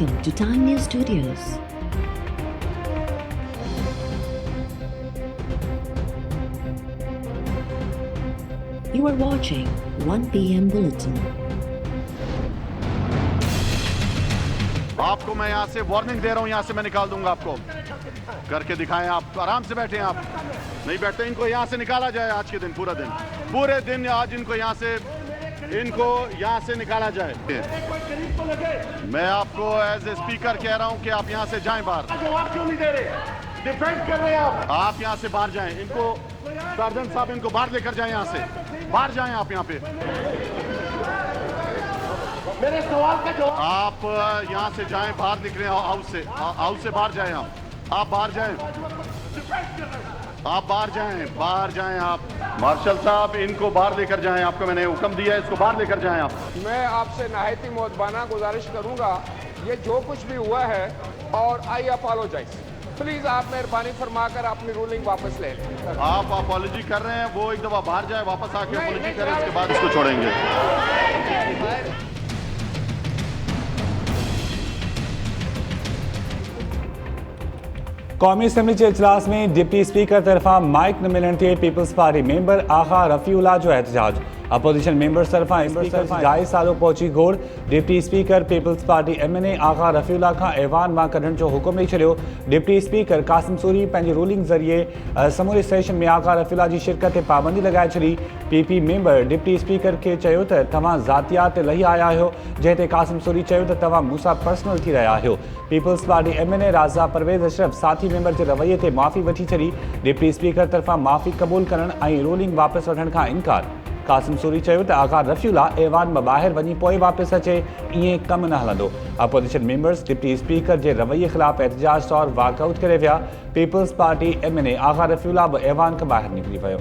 Welcome to Time News Studios. You are watching 1 PM Bulletin. आपको मैं यहाँ से वार्निंग दे रहा हूँ, यहाँ से मैं निकाल दूंगा आपको। करके दिखाएं आप, आराम से बैठे आप। नहीं बैठते, इनको यहाँ से निकाला जाए आज के दिन, पूरे दिन आज इनको यहाँ से निकाला जाए। मैं आपको एज ए स्पीकर कह रहा हूँ कि आप यहाँ से जाएं बाहर। जवाब क्यों नहीं दे रहे? डिफेंड कर रहे हैं आप यहाँ से बाहर जाएं। इनको सर्जन साहब इनको बाहर लेकर जाएं, यहाँ से बाहर जाएं आप यहाँ पे। मेरे सवाल का जवाब। आप यहाँ से जाएं, बाहर निकले हाउस से बाहर जाएं आप बाहर जाएं, आप बाहर जाएं आप। मार्शल साहब इनको बाहर लेकर जाएं, आपको मैंने हुक्म दिया है, इसको बाहर लेकर जाएं आप। मैं आपसे नहायती मोहब्बाना गुजारिश करूंगा, ये जो कुछ भी हुआ है, और आई अपोलोजाइज, प्लीज आप मेहरबानी फरमाकर अपनी रूलिंग वापस ले लें। आप अपॉलॉजी कर रहे हैं, वो एक दफा बाहर जाए, वापस आके अपॉलॉजी करें, इसके बाद इसको छोड़ेंगे। कौमी असम्बली के इजलास में डिप्टी स्पीकर तरफा माइक न मिलण ते peoples party member Agha Rafiullah जो एहतजाज। अपोजिशन मेंबर्स तरफा ढाई सालों पहुंची घोड़। Deputy speaker peoples party MNA Agha Rafiullah का ऐवान मां कढण जो हुक्म ॾेई छॾियो। डिप्टी स्पीकर कासिम सूरी पंहिंजी रूलिंग ज़रिए समूरे सेशन में आगा रफ़ीउल्लाह जी शिरकत ते पाबंदी लगाए छॾी। PP मेंबर डिप्टी स्पीकर खे चयो त तव्हां ज़ातियात ते लही आया आहियो, जंहिं ते कासिम सूरी चयो त तव्हां मूंसां पर्सनल थी रहिया आहियो। पीपल्स पार्टी MNA राज़ा परवेज़ अशरफ साथी मेंबर जे रवैये ते माफ़ी वठी छॾी। डिप्टी स्पीकर तरफ़ां माफ़ी क़बूल करण ऐं रूलिंग वापसि वठण खां इनकार। कासिम सूरी चयो त आगा रफ़ीउल्लाह ऐवान मां ॿाहिरि वञी पोइ वापसि अचे, ईअं कमु न हलंदो। अपोजिशन मेंबर्स डिप्टी स्पीकर जे रवैये ख़िलाफ़ एहतजाज तौरु वॉकआउट करे विया। Peoples party MNA Agha Rafiullah बि ऐवान खां ॿाहिरि निकिरी वियो।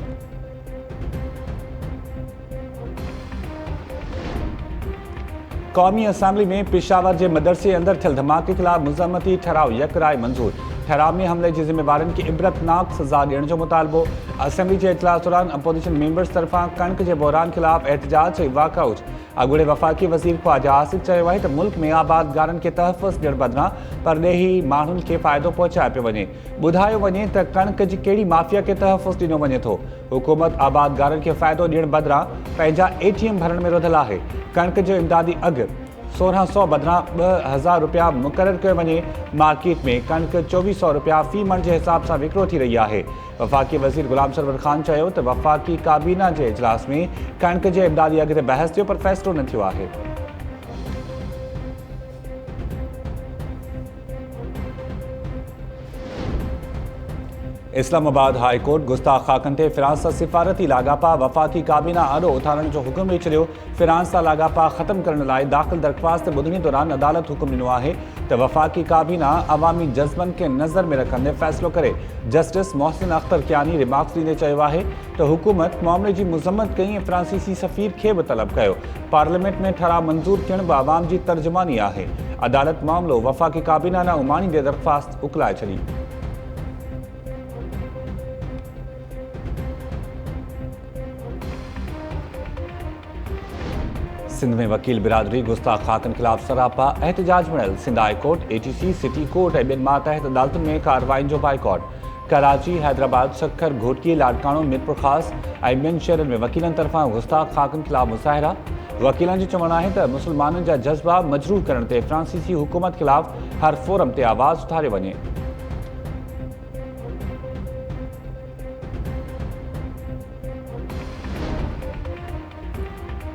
कौमी असम्बली में पेशावर के मदरसे अंदर थियल धमाके खिलाफ मुज़म्मती ठराव यकराय मंजूर। ठराव में हमले के जिम्मेवारन की इबरतनाक सजा ॾियण जो मुतालबो। असम्बली के इजलास दौरान अपोजिशन मेंबर्स तरफा कणक के बहरान खिलाफ एहतजाज ऐं वॉकआउट। अॻूणे वफ़ाक़ी वज़ीर ख्वाजा आसिफ चयो आहे त मुल्क में आबादगारनि खे तहफ़ुज़ ॾियण बदिरां परॾेही माण्हुनि खे फ़ाइदो पहुचाए पियो वञे। ॿुधायो वञे त कणक जी कहिड़ी माफ़िया खे तहफ़ुज़ ॾिनो वञे थो। हुकूमत आबादगारनि खे फ़ाइदो ॾियण बदिरां पंहिंजा ATM भरण में रुधल आहे। कणक जो इमदादी अघु 1600 बदिरां 2000 रुपया मुक़ररु कयो वञे। मार्केट में कणक 2400 रुपया फ़ी मण जे हिसाब सां विकिरो थी रही आहे। वफ़ाक़ी वज़ीर गुलाम सरवर ख़ान चयो त वफ़ाक़ी काबीना जे इजलास में कणक जे इमदादी अघ ते बहस थियो, पर फ़ैसिलो न थियो आहे। इस्लामाबाद हाई कोर्ट गुस्ताख खाकन ते फ़िरांस सां सिफ़ारती लाॻापा वफ़ाक़ी काबीना आॾो उथारण जो हुकुम ॾेई छॾियो। फ़िरांस सां लाॻापा ख़तमु करण लाइ दाख़िल दरख़्वास्त ॿुधणी दौरान अदालत हुकुम ॾिनो आहे त वफ़ाक़ी काबीना अवामी जज़्बनि खे नज़र में रखंदे फ़ैसिलो करे। जस्टिस मोहसिन अख्तर कियानी रिमार्क्स ॾींदे चयो आहे त हुकूमत मामले जी मुज़म्मत कई ऐं फ्रांसीसी सफ़ीर खे बि तलब कयो। पार्लियामेंट में ठराव मंज़ूर थियण बि आवाम जी तर्जुमानी आहे। अदालत मामलो वफ़ाक़ी काबीना न उमाणींदे दरख़्वास्त उकलाए छॾी। सिंध में वकील बिरादरी गुस्ताख खाकन खिलाफ सरापा एहतजाज मिलल। Sindh high court, ATC, city court ऐं ॿियनि मातहत अदालतुनि में कार्रवाइनि जो बाइकॉट। कराची, हैदराबाद, सखर, घोटकी, लाड़काणो, मीरपुर ख़ास ऐं ॿियनि शहरनि में वकीलनि तरफ़ां गुस्ताख खाकन खिलाफ मुज़ाहिरा। वकीलनि जो चवणु आहे त मुस्लमाननि जा जज़्बा मजरूह करण ते फ्रांसीसी हुकूमत ख़िलाफ़ हर फोरम ते आवाज़ उथारे वञे।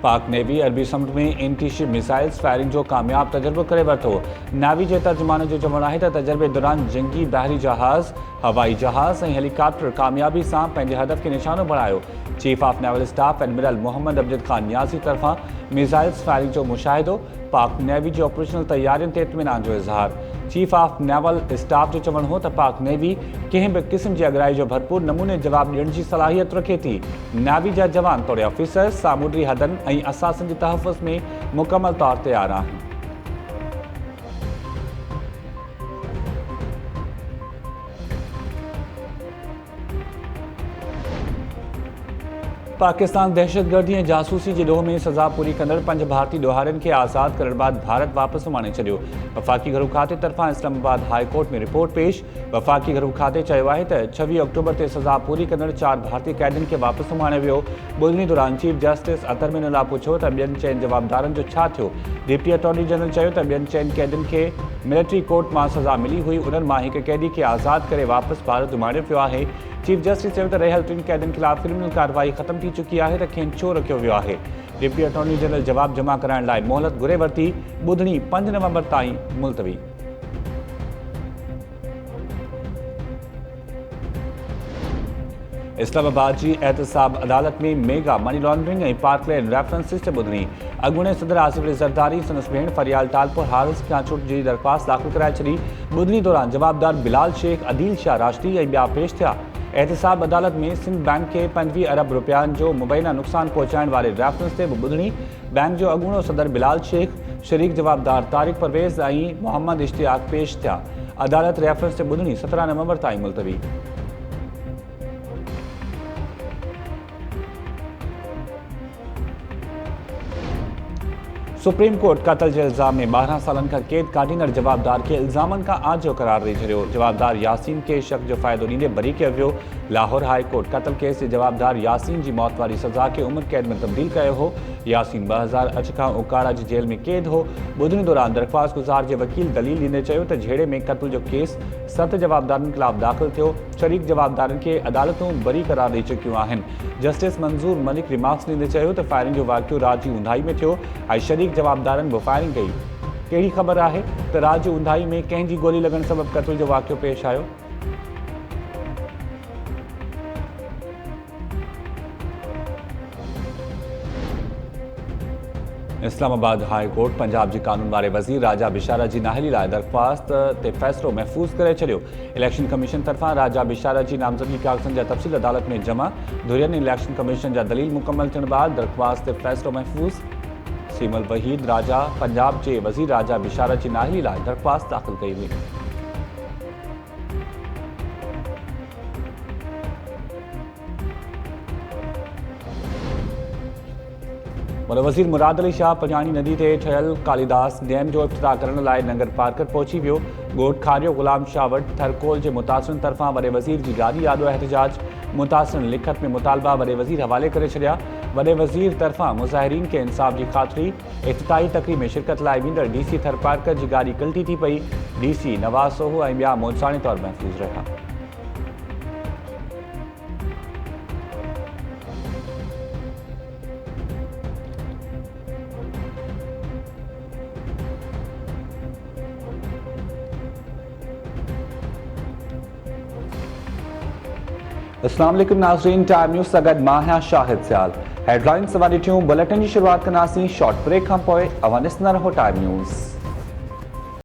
पाक नेवी अरबी समुंड में एंटी-शिप मिसाइल्स फायरिंग जो कामयाब तजर्बो करे वरितो। नेवी जे तर्जुमान जो चवणु आहे त तजर्बे दौरान जंगी बहरी जहाज़, हवाई जहाज़ ऐं हेलीकॉप्टर कामयाबी सां पंहिंजे हदफ़ खे निशानो बणायो। Chief of naval staff admiral Muhammad Amjad Khan Niazi तरफ़ां मिसाइल्स फायरिंग जो मुशाहिदो। पाक नेवी जी ऑपरेशनल तैयारियुनि ते इत्मीनान जो इज़हार। चीफ ऑफ नेवल स्टाफ जो चवणु हो त पाक नेवी कंहिं बि क़िस्म जी अगराई जो भरपूर नमूने जवाब ॾियण जी सलाहियत रखे थी। नेवी जा जवान तौर ऑफिसर्स सामूंडी हदनि ऐं असासनि जे तहफ़ुज़ में मुकमल तौर तैयार आहिनि। पाकिस्तान दहशतगर्दी ऐं जासूसी जे ॾोह में सज़ा पूरी कंदड़ 5 भारतीय ॾोहारियुनि खे आज़ाद करण बाद भारत वापसि माणे छॾियो। वफ़ाक़ी घरू खाते तरफ़ां इस्लामाबाद हाई कोर्ट में रिपोर्ट पेश। वफ़ाक़ी घरू खाते चयो आहे त 26 अक्टूबर ते सज़ा पूरी कंदड़ 4 भारतीय क़ैदियुनि खे वापसि माणियो वियो। ॿुधणी दौरान चीफ जस्टिस अतर मिनल्ला पुछियो त ॿियनि 4 जवाबदारनि जो छा थियो। डिप्टी अटॉर्नी जनरल चयो त ॿियनि 4 क़ैदियुनि खे मिलिट्री कोर्ट मां सज़ा मिली हुई। उन्हनि मां हिकु क़ैदी खे आज़ाद करे वापसि भारत घुमाइणो पियो आहे। चीफ जस्टिस चयो त रहियल 3 क़ैदियुनि ख़िलाफ़ क्रिमिनल कार्रवाई ख़त्म थी चुकी आहे त खेनि छो रखियो वियो आहे। डिप्टी अटॉर्नी जनरल जवाब जमा कराइण लाइ मोहलत घुरे वरिती। ॿुधणी 5 नवंबर ताईं मुलतवी। इस्लामाबाद जी एहतसाब अदालत में मेगा मनी लॉन्ड्रिंग ऐं पार्कलैंड रेफरेंसिस ते ॿुधणी। अॻूणे सदर आसिफ अली ज़रदारी संदसि भेण फरियाल टालपुर हारिस खां छूट जी दरख़्वास्त दाख़िल कराए छॾी। ॿुधणी दौरान जवाबदार बिलाल शेख, अदील शाह राशदी ऐं ॿिया पेश थिया। एहतसाब अदालत में सिंध बैंक खे 25 अरब रुपयनि जो मुबैना नुक़सान पहुचाइण वारे रेफरेंस ते बि ॿुधणी। बैंक जो अॻूणो सदर बिलाल शेख, शरीक जवाबदार तारिक परवेज़ ऐं मोहम्मद इश्तियाक पेश थिया। अदालत रेफरेंस ते ॿुधणी 17 नवंबर ताईं मुलतवी। सुप्रीम कोर्ट कत्ल जे इल्ज़ाम में 12 सालनि खां क़ैद काटींदड़ जवाबदार खे इल्ज़ामनि खां आजियो करार ॾेई छॾियो। जवाबदार यासीन खे शक जो फ़ाइदो ॾींदे बरी कयो वियो। लाहौर हाई कोर्ट कत्ल केस जे जवाबदार यासीन जी मौत वारी सज़ा खे उम्र क़ैद में तब्दील कयो हो। यासीन 2008 खां उकाड़ा जी जेल में क़ैद हो। ॿुधणी दौरान दरख़्वास्त गुज़ार जे वकील दलील ॾींदे चयो त झेड़े में कत्ल जो केस 7 जवाबदारनि ख़िलाफ़ दाख़िल थियो। शरीक जवाबदारनि खे अदालतूं बरी करार ॾेई चुकियूं आहिनि। जस्टिस मंज़ूर मलिक रिमार्क्स ॾींदे चयो त फायरिंग जो वाक़ियो रात जी ऊंधाई में थियो ऐं शरीक जवाबदारनि बि फायरिंग कई। कहिड़ी ख़बर आहे त रात जी ऊंधाई में कंहिंजी गोली लॻण सबबि क़त्ल जो वाक़ियो पेश आयो। इस्लामाबाद हाई कोर्ट पंजाब जी कानून वारे वज़ीर राजा बिशारा जी नाहली लाइ दरख़्वास्त ते फ़ैसिलो महफ़ूज़ करे छॾियो। इलेक्शन कमीशन तरफ़ां राजा बिशारा जी नामज़दगी कागज़नि जा तफ़सील अदालत में जमा। धुरियनि इलेक्शन कमीशन जा दलील मुकमल थियण बाद दरख़्वास्त ते फ़ैसिलो महफ़ूज़। सीमल वहीद राजा पंजाब जे वज़ीर राजा बिशारा जी नाहली लाइ दरख़्वास्त दाख़िल कई हुई। वज़ीर मुराद अली शाह पंजाणी नदी ते ठहियल कालीदास डैम जो इफ़्तिताह करण लाइ नंगर पार्कर पहुची वियो। ॻोठ खारियो ग़ुलाम शाह वटि थरकोल जे मुतासिरनि तरफ़ां वॾे वज़ीर जी गाॾी आॾो एहतजाज। मुतासिरनि लिखत में मुतालबा वॾे वज़ीर हवाले करे छॾिया। वॾे वज़ीर तरफ़ां मुज़ाहिरीन खे इंसाफ़ जी ख़ातिरी। इफ़्तिताही तक़रीब में शिरकत लाइ वेंदड़ DC थरपारकर जी गाॾी कल्टी थी पई। DC नवाज़ सोहो ऐं ॿिया मौजसाणे तौरु महफ़ूज़ रहिया। अस्सलाम वालेकुम नाज़रीन, टाइम न्यूज़ सां गॾु मां आहियां शाहिद सियाल। हेडलाइन्स वारी टियूं बुलेटिन जी शुरूआत कंदासीं शॉर्ट ब्रेक खां पोइ। अवां ॾिसंदा रहो टाइम न्यूज़।